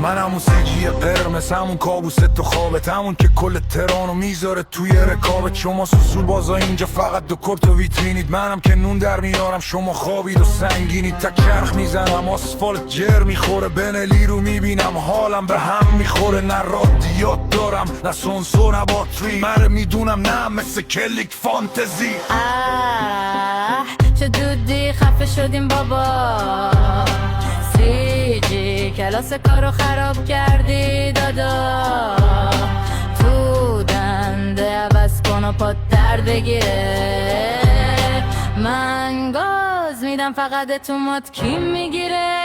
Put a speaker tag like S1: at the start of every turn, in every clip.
S1: من همون سجی قرمز، همون کابوس تو خوابت، همون که کل تهرانو میذاره توی رکابت. شما سوسول بازا اینجا فقط دو کب تو ویترینید، منم که نون در میارم شما خوابید و سنگینید. تا چرخ میزنم آسفالت جر میخوره، بنلی رو میبینم حالم به هم میخوره. نه رادیات دارم نه سونسور نه باتری، من میدونم نه مثل کلیک فانتزی.
S2: چه دودی خفه شدیم بابا، سیجی کلاس کارو خراب کردی دادا. تو دنده عوض کن و پات در بگیره، من گاز میدم فقط تو مات کی میگیره.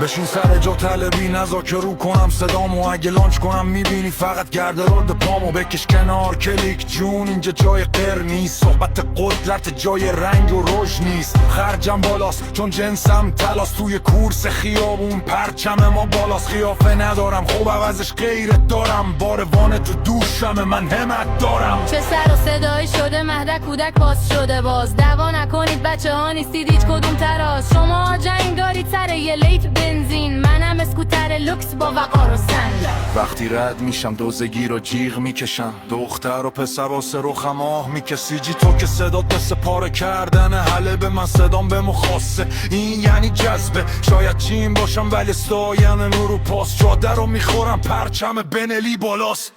S1: بشین سر جا طلبی نزا که رو کنم صدامو، اگه لانچ کنم میبینی فقط گرده رد پامو. بکش کنار کلیک جون، اینجا جای غیر نیست، صحبت قدرت جای رنگ و رژ نیست. خرجم بالاست چون جنسم تلاست، توی کورس خیابون پرچم ما بالاست. خیافه ندارم خوب عوضش غیرت دارم، باروانه تو دوشم من همت دارم.
S2: چه سر و صدایی شده مهدک کودک باز شده باز، دعوا نکنید بچه ها نیستید هیچ کدوم تراز. شما جنگ دارید سر یه لیت بنزین، منم اسکوتر لوکس با وقار و سنگ.
S1: وقتی رد میشم دوزگی رو جیغ میکشم، دختر و پسر واسه رخم آه میکسی. جی تو که صدات مثل پاره کردن حله، به من صدام به مخاصه این یعنی جذبه. شاید چین باشم ولی ساین نور و پاس، جاده رو میخورم پرچم بنلی بالاست.